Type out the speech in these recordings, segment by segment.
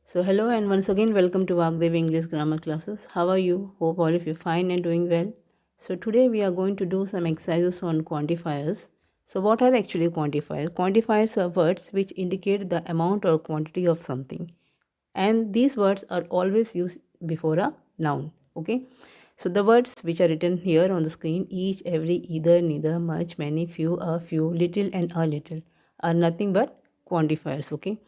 So hello and once again welcome to Vagdevi English Grammar Classes. How are you? Hope all of you fine and doing well. So today we are going to do some exercises on quantifiers. So what are actually quantifiers? Quantifiers are words which indicate the amount or quantity of something. And these words are always used before a noun. Okay. So the words which are written here on the screen, each, every, either, neither, much, many, few, little and a little are nothing but quantifiers. Okay.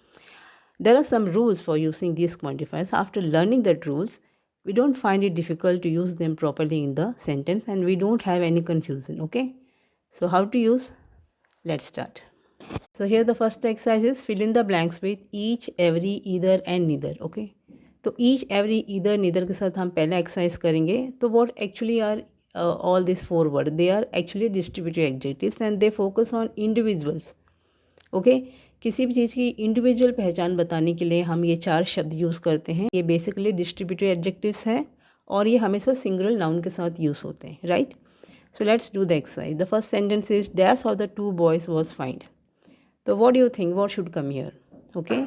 There are some rules for using these quantifiers. After learning the rules, we don't find it difficult to use them properly in the sentence and we don't have any confusion. Okay. So how to use? Let's start. So here the first exercise is fill in the blanks with each, every, either and neither. Okay. तो each, every, either, neither के साथ हम पहला exercise करेंगे. तो what actually are all these four words? They are actually distributive adjectives and they focus on individuals. Okay किसी भी चीज़ की इंडिविजुअल पहचान बताने के लिए हम ये चार शब्द यूज़ करते हैं. ये बेसिकली डिस्ट्रीब्यूटिव एडजेक्टिव्स हैं और ये हमेशा सिंगल नाउन के साथ यूज़ होते हैं. Right. So let's do the exercise. The first sentence is dash of the two boys was fined. तो what do you think what should come here? Okay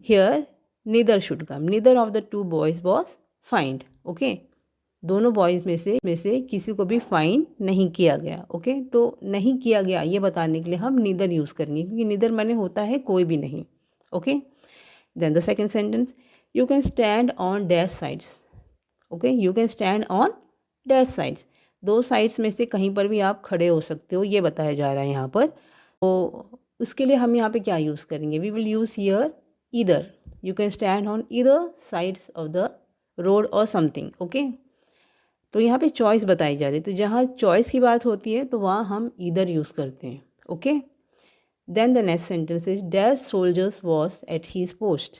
here neither should come. Neither of the two boys was fined. Okay दोनों boys में से किसी को भी fine नहीं किया गया. ओके तो नहीं किया गया ये बताने के लिए हम नीदर यूज़ करेंगे क्योंकि नीदर माने होता है कोई भी नहीं. Okay then the second sentence you can stand on dash sides. Okay you can stand on dash sides. दो साइड्स में से कहीं पर भी आप खड़े हो सकते हो ये बताया जा रहा है यहाँ पर. तो उसके लिए हम यहाँ पे क्या यूज़ करेंगे? We will use here either. You can stand on either sides of the road और समथिंग. ओके तो यहाँ पे चॉइस बताई जा रही है. तो जहाँ चॉइस की बात होती है तो वहाँ हम ईदर यूज़ करते हैं. Okay then the next sentence is dash soldiers was at his post.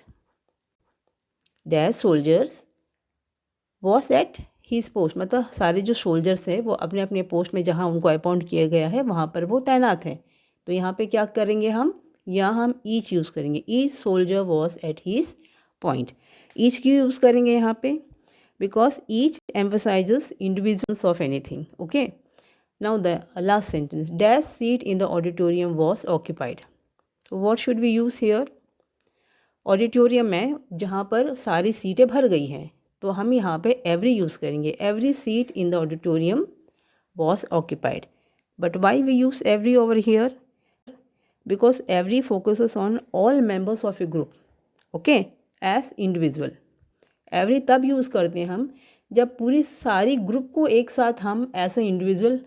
Dash soldiers was at his post मतलब सारे जो सोल्जर्स हैं वो अपने अपने पोस्ट में जहाँ उनको अपॉइंट किया गया है वहाँ पर वो तैनात हैं. तो यहाँ पे क्या करेंगे हम? यहाँ हम ईच यूज़ करेंगे. Each soldier was at his point. Each क्यों यूज़ करेंगे यहाँ पे? because each emphasizes individuals of anything. Okay now the last sentence dash seat in the auditorium was occupied. So what should we use here? Auditorium में जहाँ पर सारी सीटें भर गई हैं तो हम यहाँ पे एवरी यूज़ करेंगे. Every seat in the auditorium was occupied. But why we use every over here? Because every focuses on all members of a group. Okay as individual. Every तब यूज़ करते हैं हम जब पूरी सारी ग्रुप को एक साथ हम ऐसा इंडिविजुअल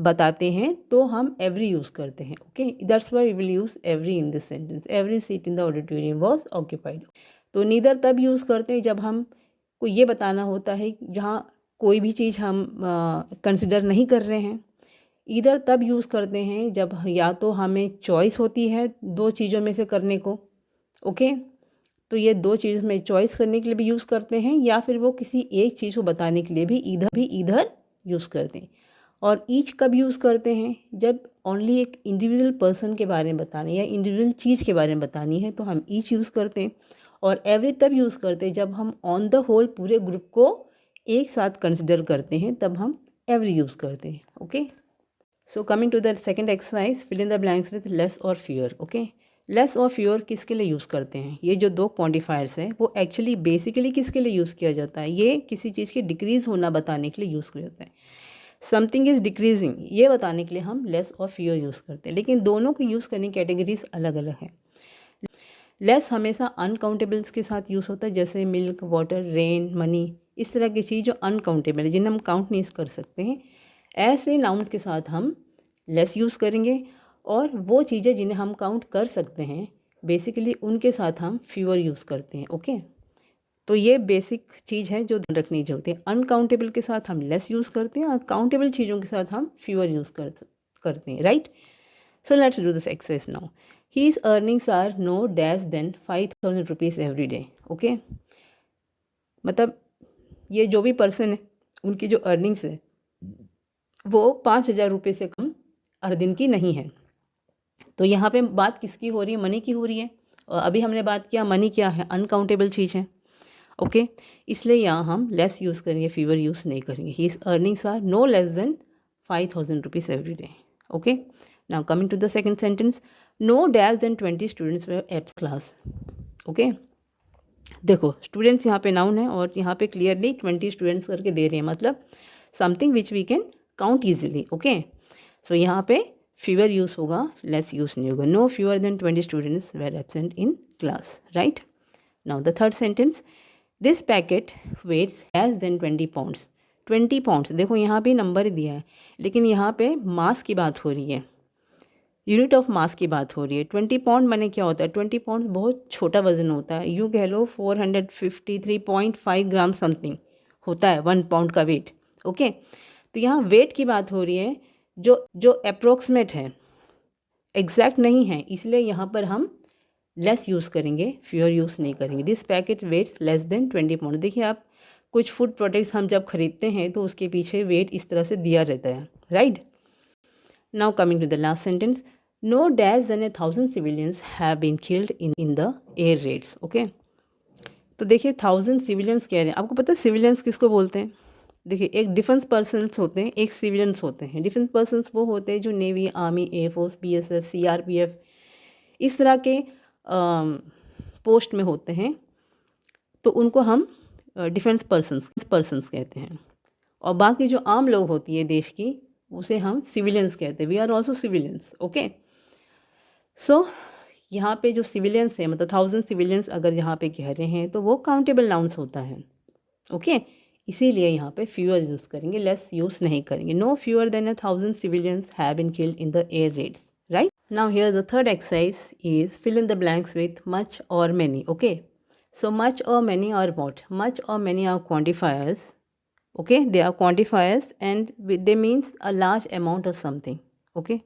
बताते हैं तो हम एवरी यूज़ करते हैं. Okay that's why we will use every in this sentence. Every seat in the auditorium was occupied. तो नीदर तब यूज़ करते हैं जब हम को ये बताना होता है जहाँ कोई भी चीज़ हम कंसिडर नहीं कर रहे हैं. ईदर तब यूज़ करते हैं जब या तो हमें चॉइस होती है दो चीज़ों में से करने को. ओके तो ये दो चीज़ में चॉइस करने के लिए भी यूज़ करते हैं या फिर वो किसी एक चीज़ को बताने के लिए भी इधर यूज़ करते हैं. और ईच कब यूज़ करते हैं? जब ओनली एक इंडिविजुअल पर्सन के बारे में बताना या इंडिविजुअल चीज़ के बारे में बतानी है तो हम ईच यूज़ करते हैं. और एवरी तब यूज़ करते हैं जब हम ऑन द होल पूरे ग्रुप को एक साथ कंसिडर करते हैं तब हम एवरी यूज़ करते हैं. Okay so coming to the second exercise fill in the blanks with less और फ्यूअर. ओके लेस और फ्यूअर किसके लिए यूज़ करते हैं? ये जो दो क्वांटिफायर्स हैं वो एक्चुअली बेसिकली किसके लिए यूज़ किया जाता है? ये किसी चीज़ के डिक्रीज़ होना बताने के लिए यूज़ किया जाता है. समथिंग इज़ डिक्रीजिंग ये बताने के लिए हम लेस और फ्यूअर यूज़ करते हैं. लेकिन दोनों को यूज़ करने की कैटेगरीज अलग अलग हैं. लेस हमेशा अनकाउंटेबल्स के साथ यूज़ होता है जैसे मिल्क, वाटर, रेन, मनी. इस तरह की चीज़ जो अनकाउंटेबल है जिन्हें हम काउंट नहीं कर सकते हैं ऐसे नाउन के साथ हम लेस यूज़ करेंगे. और वो चीज़ें जिन्हें हम काउंट कर सकते हैं बेसिकली उनके साथ हम फ्यूअर यूज़ करते हैं. ओके तो ये बेसिक चीज़ है जो ध्यान रखनी चाहिए. अनकाउंटेबल के साथ हम लेस यूज़ करते हैं और काउंटेबल चीज़ों के साथ हम फ्यूअर यूज़ करते हैं. Right so let's do this exercise now. His earnings are no dash than 5,000 rupees every day. Okay मतलब ये जो भी पर्सन है उनकी जो अर्निंग्स है वो 5,000 रुपये से कम हर दिन की नहीं है. तो यहाँ पे बात किसकी हो रही है? मनी की हो रही है. और अभी हमने बात किया मनी क्या है? अनकाउंटेबल चीज़ है. ओके इसलिए यहाँ हम लेस यूज़ करेंगे फ्यूअर यूज़ नहीं करेंगे. His earnings are no less than 5,000 rupees every day. Okay now coming to the second sentence no dash than 20 students were absent class. Okay. देखो स्टूडेंट्स यहाँ पे नाउन है और यहाँ पे क्लियरली 20 स्टूडेंट्स करके दे रहे हैं, मतलब something which we can count easily. Okay, so यहाँ पे फीवर यूज़ होगा, लेस यूज़ नहीं होगा। No fewer than 20 students were absent in class, right. Now the third sentence, this packet weighs less than 20 pounds. 20 pounds, देखो यहाँ पे number दिया है लेकिन यहाँ पे मास की बात हो रही है, यूनिट ऑफ मास की बात हो रही है। 20 पाउंड माने क्या होता है? 20 पाउंड बहुत छोटा वजन होता है, यूँ कह लो 453.5 ग्राम समथिंग होता है 1 पाउंड का वेट। ओके, तो यहाँ वेट की बात हो रही है जो जो अप्रोक्सीमेट है, एग्जैक्ट नहीं है, इसलिए यहाँ पर हम लेस यूज़ करेंगे, फ्यूअर यूज़ नहीं करेंगे। This packet weight less than 20 pound. देखिए आप कुछ फूड प्रोडक्ट्स हम जब खरीदते हैं तो उसके पीछे वेट इस तरह से दिया रहता है, right. Now coming to the last sentence, no dash than 1000 civilians have been killed in the air raids. Okay, तो देखिए 1000 सिविलियंस कह रहे हैं। आपको पता है सिविलियंस किसको बोलते हैं? देखिए एक डिफेंस पर्सनस होते हैं, एक सिविलियंस होते हैं। डिफेंस पर्सनस वो होते हैं जो navy, army, air force, BSF, CRPF इस तरह के पोस्ट में होते हैं, तो उनको हम डिफेंस पर्सनस कहते हैं। और बाकी जो आम लोग होती है देश की, उसे हम सिविलियंस कहते हैं। We are also civilians. Okay, so यहाँ पे जो सिविलियंस है, मतलब 1000 सिविलियंस अगर यहाँ पे कह रहे हैं तो वो काउंटेबल नाउंस होता है। ओके, इसीलिए यहाँ पे फ्यूअर यूज़ करेंगे, लेस यूज़ नहीं करेंगे। No fewer than 1000 civilians have been killed in the air raids, right. Now here the third exercise is fill in the blanks with much और many. Okay, so much or many are what? Much or many are quantifiers. Okay, they are quantifiers and they means a large amount of something. Okay,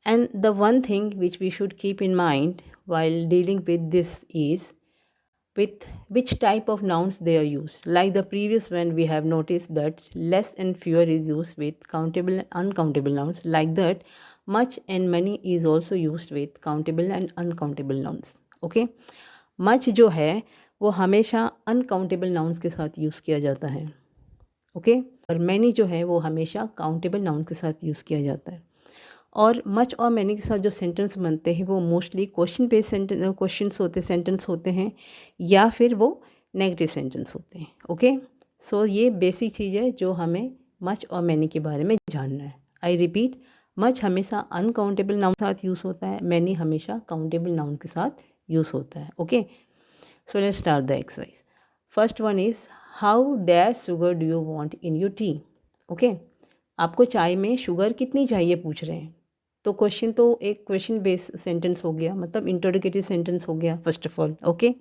and the one thing which we should keep in mind while dealing with this is with which type of nouns they are used. Like the previous one, we have noticed that less and fewer is used with countable and uncountable nouns. Like that, much and many is also used with countable and uncountable nouns. Okay, much जो है वो हमेशा uncountable nouns के साथ use किया जाता है। Okay, और मैनी जो है वो हमेशा काउंटेबल नाउन के साथ यूज़ किया जाता है। और मच और मैनी के साथ जो सेंटेंस बनते हैं वो मोस्टली क्वेश्चन बेस्ड सेंटेंस होते हैं या फिर वो नेगेटिव सेंटेंस होते हैं। ओके, सो ये बेसिक चीज़ है जो हमें मच और मैनी के बारे में जानना है। आई रिपीट, मच हमेशा अनकाउंटेबल नाउन के साथ यूज़ होता है, मैनी हमेशा काउंटेबल नाउन के साथ यूज़ होता है। Okay, so let's start the exercise. First one is how dash sugar do you want in your T. Okay, आपको चाय में शुगर कितनी चाहिए पूछ रहे हैं। तो क्वेश्चन तो एक क्वेश्चन बेस्ड सेंटेंस हो गया, मतलब इंटरोगेटिव सेंटेंस हो गया फर्स्ट ऑफ ऑल। ओके,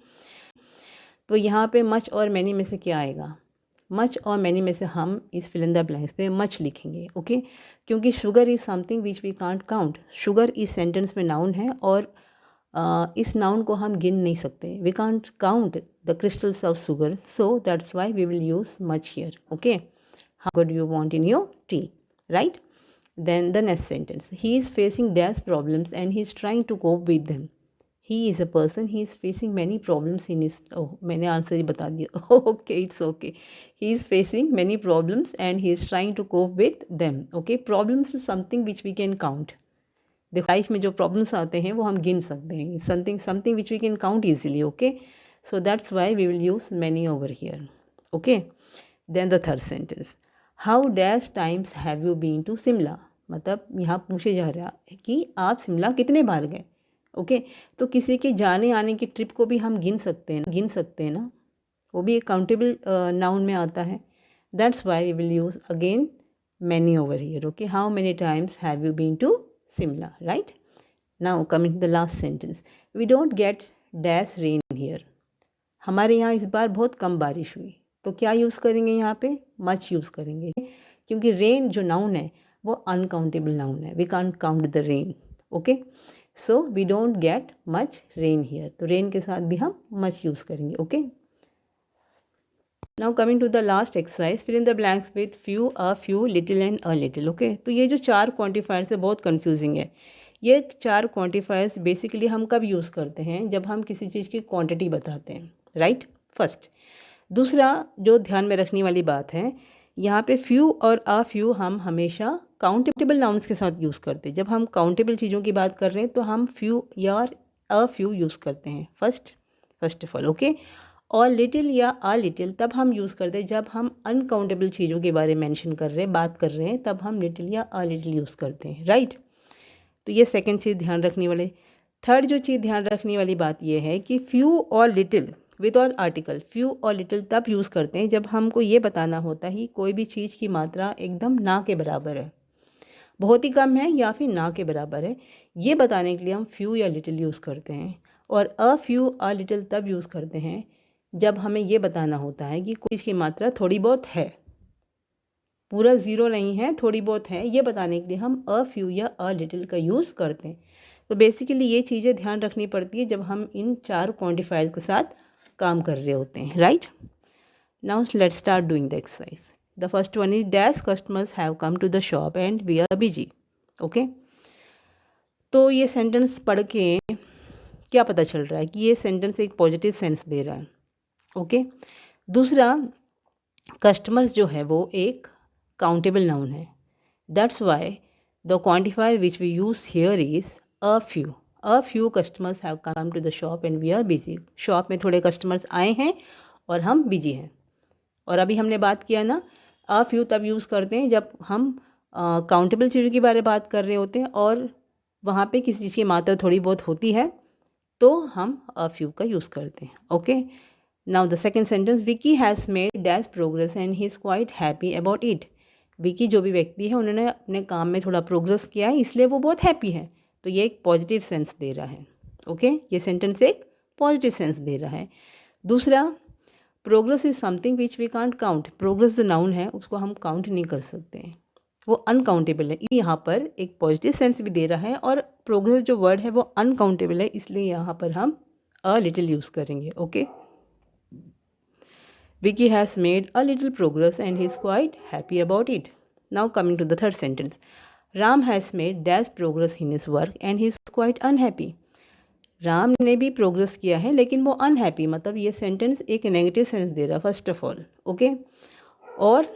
तो यहाँ पे मच और मैनी में से क्या आएगा? मच और मैनी में से हम इस फिल इन द ब्लैंक्स पे मच लिखेंगे। ओके, क्योंकि sugar is something which we can't count. Sugar इस सेंटेंस में नाउन है और इस नाउन को हम गिन नहीं सकते। We can't count the crystals of sugar, so that's why we will use much here. Okay, how good you want in your tea, right. Then the next sentence, he is facing dash problems and he is trying to cope with them. He is a person, he is facing many problems in his, oh मैंने answer ही बता दिया। Okay, it's okay. He is facing many problems and he is trying to cope with them. Okay, problems is something which we can count. देखो life में जो problems आते हैं वो हम गिन सकते हैं, something which we can count easily. Okay, so that's why we will use many over here. Okay, then the third sentence, how dash times have you been to Shimla. मतलब यहाँ पूछे जा रहा है कि आप शिमला कितने बार गए। ओके, तो किसी के जाने आने की ट्रिप को भी हम गिन सकते हैं ना, वो भी एक काउंटेबल नाउन में आता है। That's why we will use again many over here. Okay, how many times have you been to Simla, right? Now coming to the last sentence, we don't get dash rain here. हमारे यहाँ इस बार बहुत कम बारिश हुई। तो क्या use करेंगे यहाँ पे? मच यूज़ करेंगे, क्योंकि रेन जो नाउन है वो अनकाउंटेबल नाउन है। We can't count the rain. Okay, so we don't get much rain here. तो रेन के साथ भी हम मच यूज़ करेंगे। Okay, now coming to the last exercise, fill in the blanks with few, a few, little and a little. Okay, तो ये जो 4 quantifiers है बहुत कंफ्यूजिंग है। ये 4 क्वांटिफायर्स बेसिकली हम कब यूज़ करते हैं? जब हम किसी चीज़ की क्वांटिटी बताते हैं, राइट, फर्स्ट। दूसरा जो ध्यान में रखने वाली बात है, यहाँ पे फ्यू और अ फ्यू हम हमेशा काउंटेबल नाउन्स के साथ यूज़ करते हैं। जब हम काउंटेबल चीज़ों की बात कर रहे हैं तो हम फ्यू या अ फ्यू यूज़ करते हैं first. First of all, okay. और लिटिल या अ लिटिल तब हम यूज़ करते हैं जब हम अनकाउंटेबल चीज़ों के बारे में मेंशन कर रहे हैं, बात कर रहे हैं, तब हम लिटिल या अ लिटिल यूज़ करते हैं, राइट। तो ये सेकंड चीज़ ध्यान रखने वाले। थर्ड जो चीज़ ध्यान रखने वाली बात ये है कि फ्यू और little with all article, few और लिटिल तब यूज़ करते हैं जब हमको ये बताना होता है कि कोई भी चीज़ की मात्रा एकदम ना के बराबर है, बहुत ही कम है या फिर ना के बराबर है। ये बताने के लिए हम फ्यू या लिटिल यूज़ करते हैं। और अ फ्यू अ लिटिल तब यूज़ करते हैं जब हमें ये बताना होता है कि कोई चीज़ की मात्रा थोड़ी बहुत है, पूरा ज़ीरो नहीं है, थोड़ी बहुत है, ये बताने के लिए हम अ फ्यू या अ लिटिल का यूज़ करते हैं। तो बेसिकली ये चीज़ें ध्यान रखनी पड़ती है जब हम इन 4 क्वांटिफायर्स के साथ काम कर रहे होते हैं, right. Now let's start doing the exercise. The first one is dash customers have come to the shop and we are busy, okay. तो ये सेंटेंस पढ़ के क्या पता चल रहा है कि ये सेंटेंस एक पॉजिटिव सेंस दे रहा है, ओके। दूसरा, कस्टमर्स जो है वो एक काउंटेबल नाउन है, that's why the quantifier which we use here is a few. A few customers have come to the shop and we are busy. Shop में थोड़े कस्टमर्स आए हैं और हम बिजी हैं। और अभी हमने बात किया ना, अ फ्यू तब यूज़ करते हैं जब हम काउंटेबल चीज़ों के बारे में बात कर रहे होते हैं और वहाँ पे किसी चीज़ की मात्रा थोड़ी बहुत होती है तो हम अ फ्यू का यूज़ करते हैं, okay. Now the second sentence, Vicky has made dash progress and he is quite happy about it. Vicky जो भी व्यक्ति है उन्होंने अपने काम में थोड़ा प्रोग्रेस किया है इसलिए वो बहुत हैप्पी है। तो ये एक पॉजिटिव सेंस दे रहा है, ओके। ये सेंटेंस एक पॉजिटिव सेंस दे रहा है। दूसरा, progress is something which we can't count. Progress जो नाउन है उसको हम काउंट नहीं कर सकते हैं, वो अनकाउंटेबल है। यहाँ पर एक पॉजिटिव सेंस भी दे रहा है और प्रोग्रेस जो वर्ड है वो अनकाउंटेबल है, इसलिए यहाँ पर हम अ लिटिल यूज़ करेंगे, okay. Vicky has made a little progress and he is quite happy about it. Now coming to the third sentence. Ram has made dash progress in his work and he is quite unhappy. Ram ने भी progress किया है लेकिन वो unhappy, मतलब ये sentence एक negative sense they रहा है फर्स्ट ऑफ ऑल, ओके। और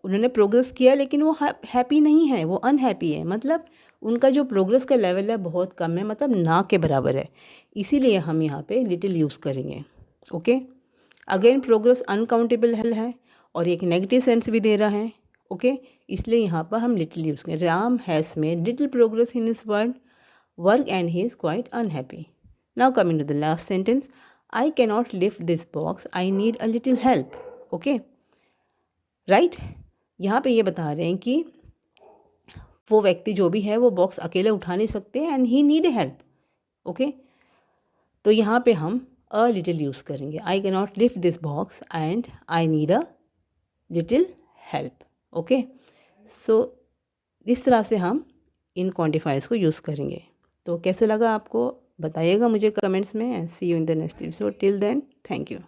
उन्होंने प्रोग्रेस किया लेकिन वो हैप्पी नहीं है, वो अनहैप्पी है, मतलब उनका जो प्रोग्रेस का लेवल है बहुत कम है, मतलब ना के बराबर है। इसीलिए हम यहाँ पे लिटिल यूज़ करेंगे, ओके। अगेन प्रोग्रेस अनकाउंटेबल है और एक नेगेटिव सेंस भी दे रहा है, ओके। इसलिए यहाँ पर हम लिटिल यूज़ करें। Ram has made little progress in his work and he is quite unhappy. Now coming to the last sentence, I cannot lift this box, I need a little help, okay, right. यहाँ पे ये बता रहे हैं कि वो व्यक्ति जो भी है वो बॉक्स अकेले उठा नहीं सकते and he need help, okay. तो यहाँ पे हम अ लिटिल यूज़ करेंगे। I can not lift this box and I need a little help, okay. So इस तरह से हम इन क्वांटिफायर्स को यूज़ करेंगे। तो कैसे लगा आपको बताइएगा मुझे कमेंट्स में। See you in the next episode. Till then, thank you.